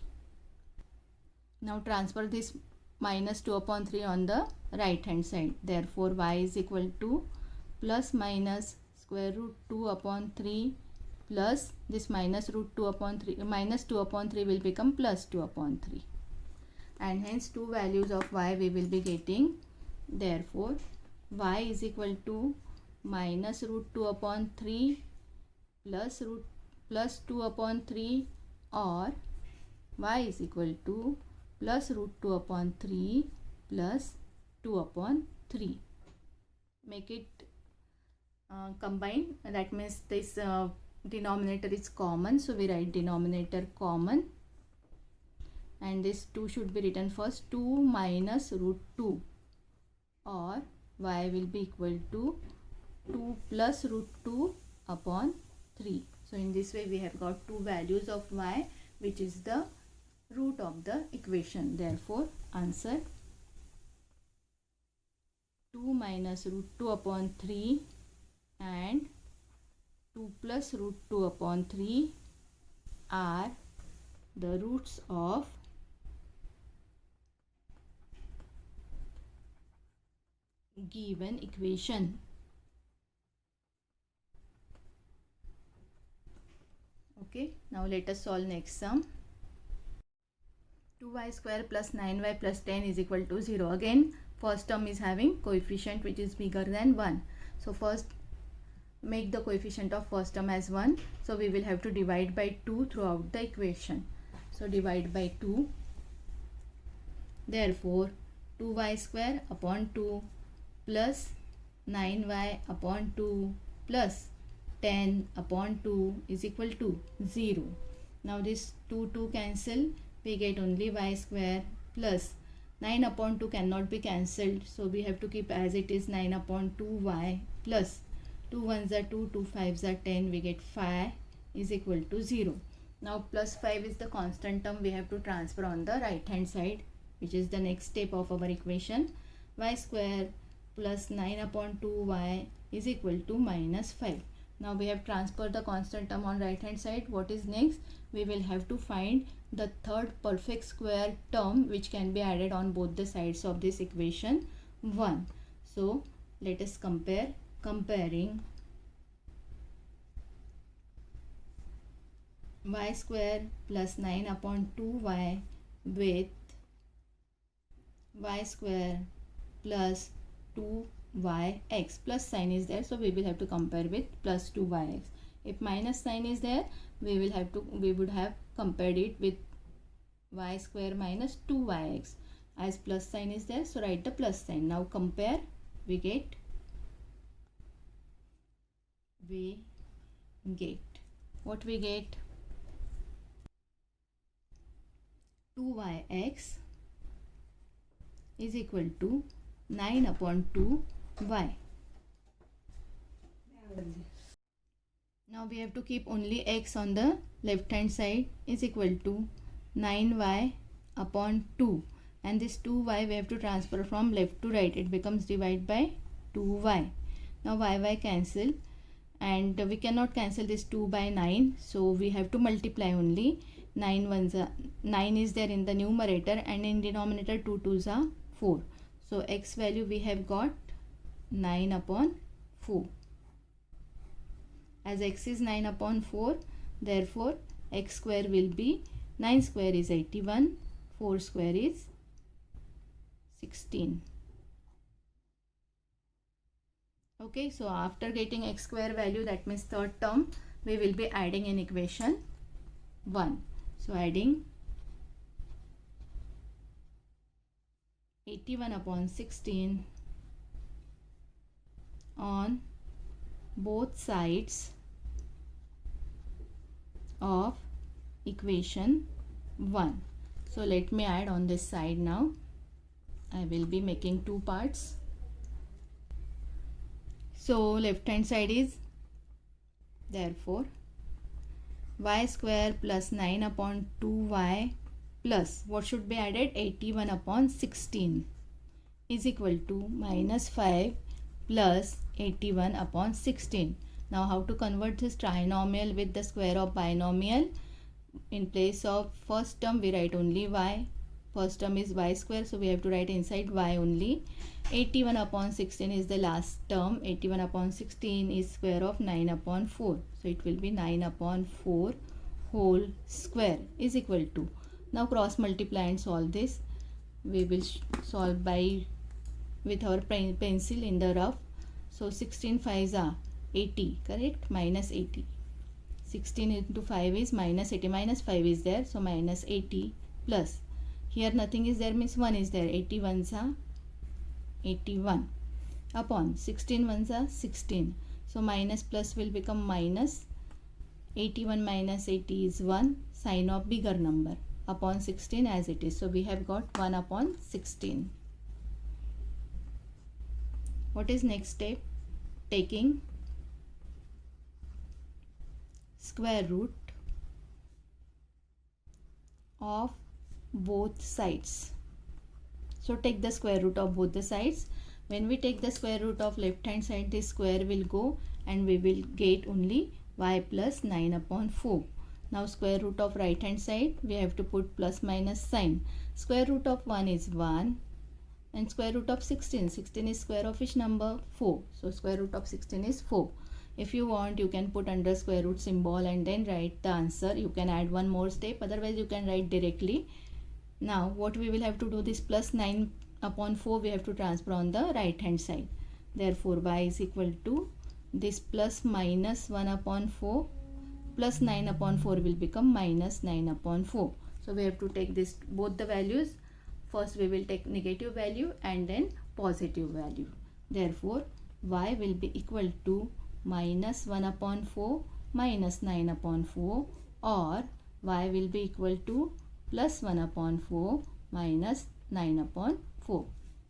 Now transfer this minus 2 upon 3 on the right hand side. Therefore y is equal to plus minus square root 2 upon 3 plus this minus root 2 upon 3, minus 2 upon 3 will become plus 2 upon 3 and hence two values of y we will be getting. Therefore y is equal to minus root 2 upon 3 plus 2 upon 3 or y is equal to plus root 2 upon 3 plus 2 upon 3. Make it combine, that means this denominator is common, so we write denominator common and this 2 should be written first. 2 minus root 2 or y will be equal to 2 plus root 2 upon 3. So in this way we have got two values of y which is the root of the equation. Therefore answer 2 minus root 2 upon 3 and 2 plus root 2 upon 3 are the roots of given equation. Okay, now let us solve next sum. 2y square plus 9y plus 10 is equal to 0. Again first term is having coefficient which is bigger than 1. So first make the coefficient of first term as 1. So we will have to divide by 2 throughout the equation. So divide by 2. Therefore 2y square upon 2 plus 9y upon 2 plus 10 upon 2 is equal to 0. Now this 2 cancel, we get only y square plus 9 upon 2 cannot be cancelled, so we have to keep as it is 9 upon 2y plus 2 1s are 2, 2 5s are 10, we get 5 is equal to 0. Now plus 5 is the constant term we have to transfer on the right hand side, which is the next step of our equation. Y square plus 9 upon 2y is equal to minus 5. Now we have transferred the constant term on right hand side. What is next? We will have to find the third perfect square term which can be added on both the sides of this equation 1. So let us comparing y square plus 9 upon 2y with y square plus 2yx. Plus sign is there, so we will have to compare with plus 2yx. If minus sign is there, we would have compared it with y square minus 2yx. As plus sign is there, so write the plus sign. Now compare, we get what we get? 2yx is equal to 9 upon 2y. Now we have to keep only x on the left hand side, is equal to 9y upon 2, and this 2y we have to transfer from left to right. It becomes divided by 2y. Now y cancel, and we cannot cancel this 2 by 9, so we have to multiply only. 9 is there in the numerator, and in denominator 2 2s are 4. So x value we have got 9 upon 4. As x is 9 upon 4, therefore x square will be 9 square is 81, 4 square is 16. Okay, so after getting x square value, that means third term, we will be adding in equation 1. So adding 81 upon 16 on both sides of equation 1. So let me add on this side now. I will be making two parts. So left hand side is, therefore y square plus 9 upon 2y plus what should be added? 81 upon 16 is equal to minus 5 plus 81 upon 16. Now how to convert this trinomial with the square of binomial? In place of first term we write only y. First term is y square, so we have to write inside y only. 81 upon 16 is the last term. 81 upon 16 is square of 9 upon 4. So it will be 9 upon 4 whole square is equal to. Now cross multiply and solve this. We will solve with our pencil in the rough. So 16 5s are 80, correct? Minus 80. 16 into 5 is minus 80. Minus 5 is there, so minus 80 plus. Here nothing is there, means 1 is there. 81s are 81 upon 16 ones are 16. So minus plus will become minus. 81 minus 80 is 1. Sign of bigger number upon 16 as it is. So we have got 1 upon 16. What is next step? Taking square root of both sides. So take the square root of both the sides. When we take the square root of left hand side, this square will go and we will get only y plus 9 upon 4. Now square root of right hand side, we have to put plus minus sign. Square root of 1 is 1 and square root of 16. 16 is square of which number? 4. So square root of 16 is 4. If you want, you can put under square root symbol and then write the answer. You can add one more step, otherwise you can write directly. Now what we will have to do, this plus 9 upon 4 we have to transfer on the right hand side. Therefore y is equal to this plus minus 1 upon 4 plus 9 upon 4 will become minus 9 upon 4. So we have to take this both the values. First we will take negative value and then positive value. Therefore y will be equal to minus 1 upon 4 minus 9 upon 4, or y will be equal to plus 1 upon 4 minus 9 upon 4.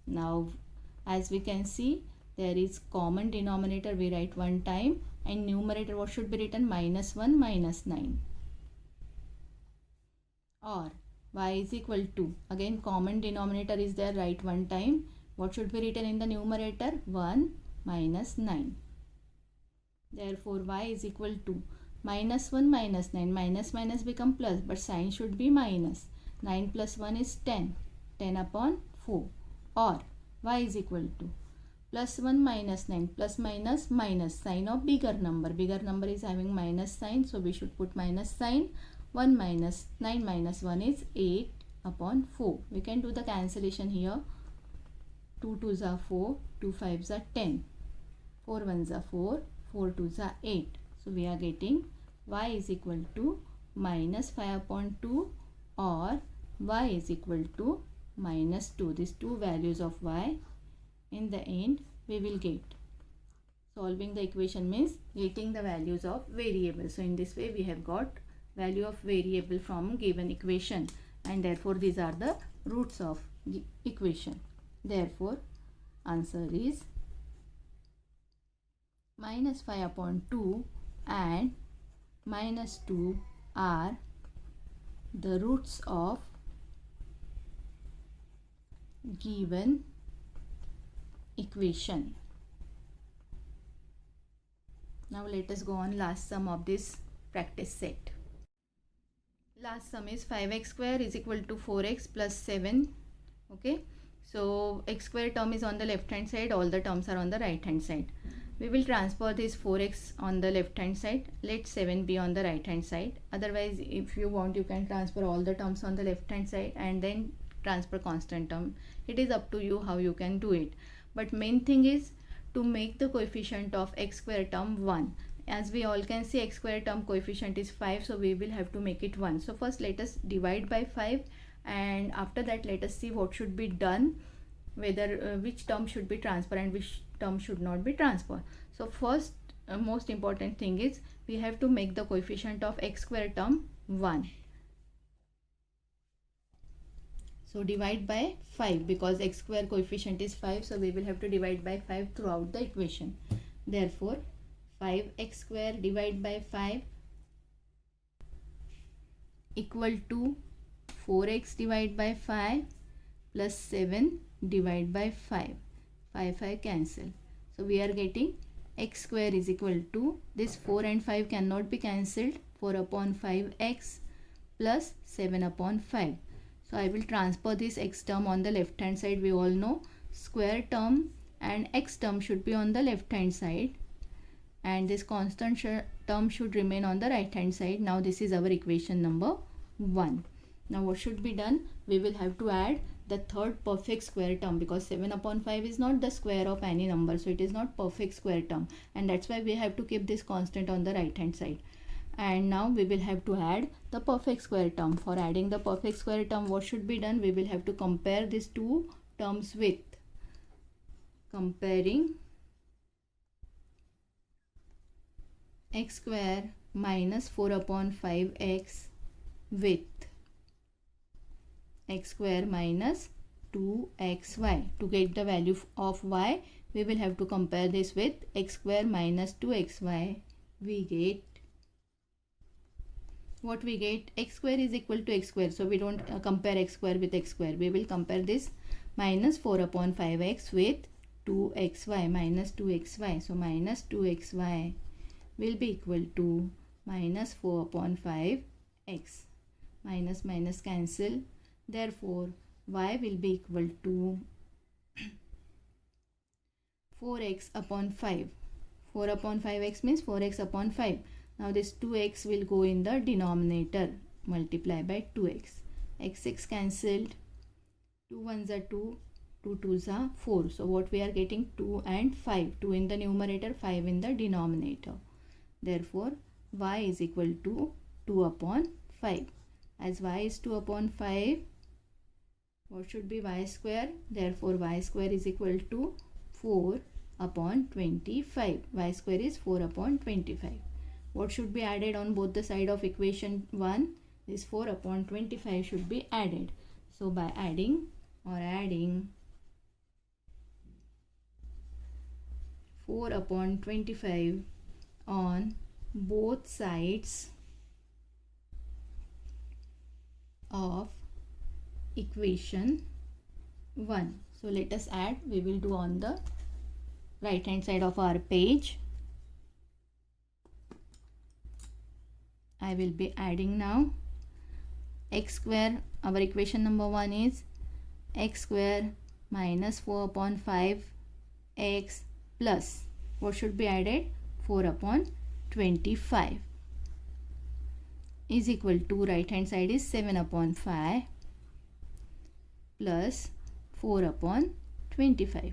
Now as we can see, there is common denominator, we write one time, and numerator what should be written? Minus 1 minus 9, or y is equal to, again common denominator is there, write one time. What should be written in the numerator? 1 minus 9. Therefore y is equal to minus 1 minus 9. Minus minus become plus, but sign should be minus. 9 plus 1 is 10. 10 upon 4. Or y is equal to plus 1 minus 9 plus minus minus sign of bigger number. Bigger number is having minus sign, so we should put minus sign. 1 minus 9 minus 1 is 8 upon 4. We can do the cancellation here. 2 2s are 4, 2 5s are 10, 4 1s are 4, 4 2s are 8. So we are getting y is equal to minus 5 upon 2 or y is equal to minus 2. These two values of y in the end we will get. Solving the equation means getting the values of variable. So in this way we have got value of variable from given equation, and therefore these are the roots of the equation. Therefore answer is minus 5 upon 2 and minus 2 are the roots of given equation. Now let us go on last sum of this practice set. Last sum is 5x square is equal to 4x plus 7. Okay, so x square term is on the left hand side, all the terms are on the right hand side. We will transfer this 4x on the left hand side, let 7 be on the right hand side. Otherwise if you want you can transfer all the terms on the left hand side and then transfer constant term. It is up to you how you can do it. But main thing is to make the coefficient of x square term 1. As we all can see, x square term coefficient is 5, so we will have to make it 1. So first let us divide by 5, and after that let us see what should be done, whether which term should be transferred and which term should not be transferred. So first most important thing is we have to make the coefficient of x square term 1. So divide by 5, because x square coefficient is 5, so we will have to divide by 5 throughout the equation. Therefore 5x square divided by 5 equal to 4x divided by 5 plus 7 divided by 5. 5 cancel. So we are getting x square is equal to, this 4 and 5 cannot be cancelled, 4 upon 5x plus 7 upon 5. So I will transfer this x term on the left hand side. We all know square term and x term should be on the left hand side, and this constant term should remain on the right hand side. Now this is our equation number 1. Now what should be done? We will have to add the third perfect square term, because 7 upon 5 is not the square of any number, so it is not perfect square term, and that's why we have to keep this constant on the right hand side. And now we will have to add the perfect square term. For adding the perfect square term, what should be done? We will have to compare these two terms with, comparing x square minus 4 upon 5x with x square minus 2xy. To get the value of y, we will have to compare this with x square minus 2xy. We get, what we get, x square is equal to x square, so we don't compare x square with x square. We will compare this minus 4 upon 5x with 2xy, minus 2xy. So minus 2xy will be equal to minus 4 upon 5x. Minus minus cancel. Therefore y will be equal to 4x upon 5. 4 upon 5x means 4x upon 5. Now this 2x will go in the denominator, multiply by 2x. x cancelled, 2 1s are 2, 2 2s are 4. So what we are getting, 2 and 5. 2 in the numerator, 5 in the denominator. Therefore y is equal to 2 upon 5. As y is 2 upon 5, what should be y square? Therefore y square is equal to 4 upon 25. Y square is 4 upon 25. What should be added on both the side of equation 1? This 4 upon 25 should be added. So by adding 4 upon 25 on both sides of equation 1. So let us add. We will do on the right hand side of our page. I will be adding now. X square, our equation number 1 is x square minus 4 upon 5 x plus, what should be added? 4 upon 25 is equal to, right hand side is 7 upon 5 plus 4 upon 25.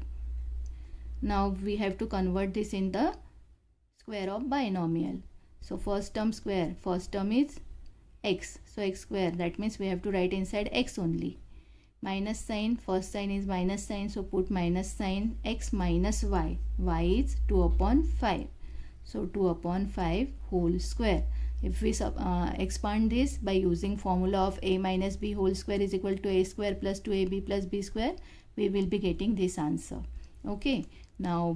Now we have to convert this in the square of binomial. So first term square, first term is x, so x square, that means we have to write inside x only. Minus sign, first sign is minus sign, so put minus sign. X minus y, y is 2 upon 5, so 2 upon 5 whole square. If we expand this by using formula of a minus b whole square is equal to a square plus 2ab plus b square, we will be getting this answer. Okay, now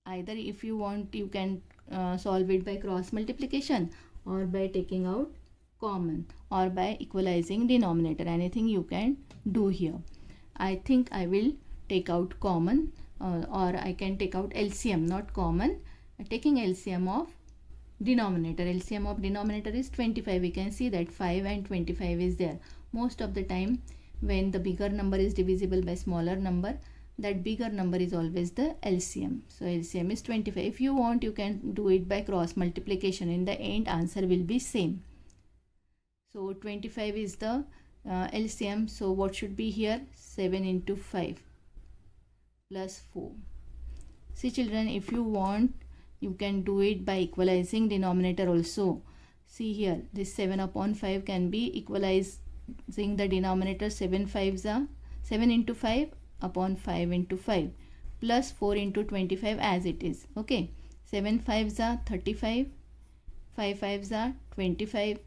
either if you want, you can solve it by cross multiplication or by taking out common or by equalizing denominator. Anything you can do here. I think I will take out common, or I can take out LCM, not common. Taking LCM of denominator. LCM of denominator is 25. We can see that 5 and 25 is there. Most of the time when the bigger number is divisible by smaller number, that bigger number is always the LCM. So LCM is 25. If you want, you can do it by cross multiplication. In the end, answer will be same. So 25 is the LCM. So what should be here? 7 into 5 plus 4. See children, if you want, you can do it by equalizing denominator also. See here, this 7 upon 5 can be equalizing the denominator. 7 5s are 7 into 5 upon 5 into 5 plus 4 into 25 as it is. Okay, 7 5s are 35, 5 5s are 25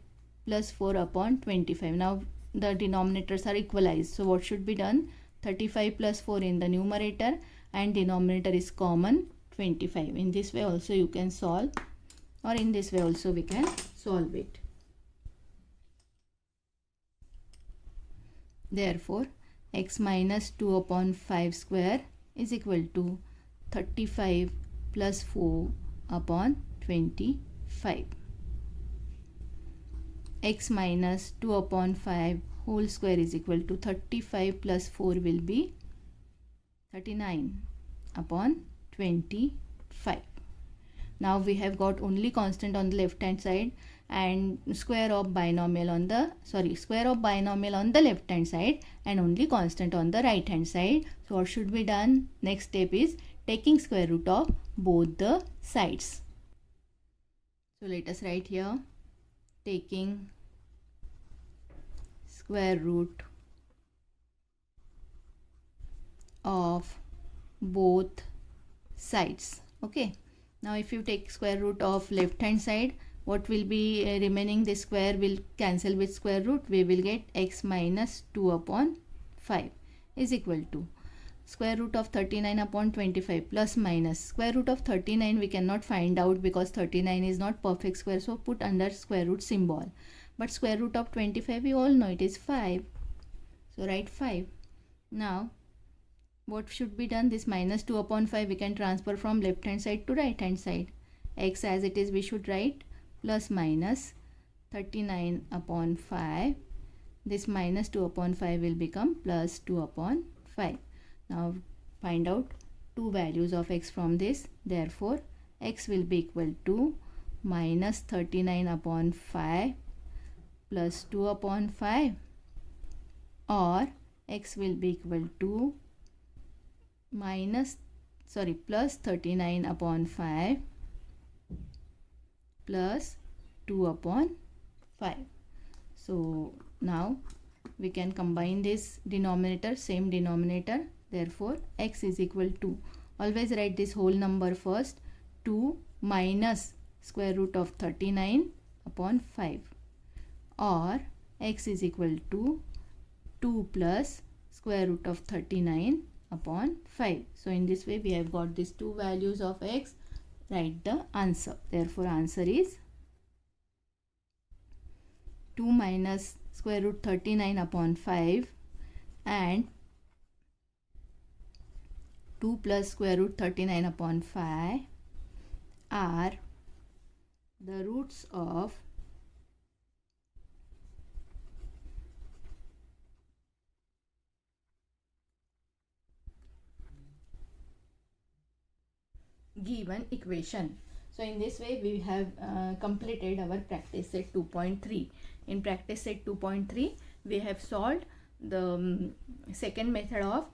plus 4 upon 25. Now the denominators are equalized. So what should be done? 35 plus 4 in the numerator and denominator is common, 25. In this way also you can solve, or in this way also we can solve it. Therefore x minus 2 upon 5 square is equal to 35 plus 4 upon 25. X minus 2 upon 5 whole square is equal to 35 plus 4 will be 39 upon 25. Now we have got only constant on the left hand side and square of binomial on the left hand side and only constant on the right hand side. So what should be done? Next step is taking square root of both the sides. So let us write here, taking square root of both sides. Okay, now if you take square root of left hand side, what will be remaining? This square will cancel with square root. We will get x minus 2 upon 5 is equal to square root of 39 upon 25 plus minus square root of 39 we cannot find out because 39 is not perfect square, so put under square root symbol. But square root of 25 we all know it is 5, so write 5. Now what should be done? This minus 2 upon 5 we can transfer from left hand side to right hand side. X as it is we should write plus minus 39 upon 5. This minus 2 upon 5 will become plus 2 upon 5. Now find out two values of x from this. Therefore x will be equal to minus 39 upon 5 plus 2 upon 5, or x will be equal to plus 39 upon 5 plus 2 upon 5. So now we can combine this denominator, same denominator. Therefore x is equal to, always write this whole number first, 2 minus square root of 39 upon 5, or x is equal to 2 plus square root of 39 upon 5. So in this way we have got these two values of x. Write the answer. Therefore answer is 2 minus square root 39 upon 5 and 2 plus square root 39 upon 5 are the roots of given equation. So in this way we have completed our practice set 2.3. In practice set 2.3 we have solved the second method of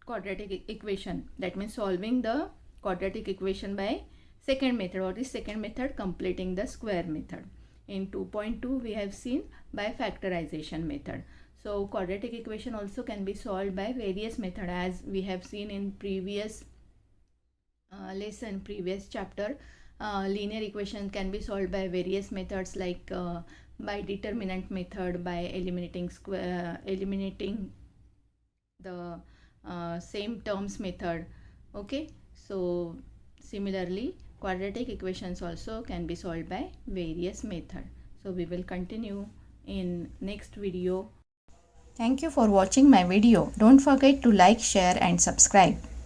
quadratic equation, that means solving the quadratic equation by second method, or the second method completing the square method. In 2.2 we have seen by factorization method. So quadratic equation also can be solved by various method, as we have seen in previous lesson, previous chapter. Linear equation can be solved by various methods, like by determinant method, by eliminating the same terms method. Okay, so similarly quadratic equations also can be solved by various method. So we will continue in next video. Thank you for watching my video. Don't forget to like, share and subscribe.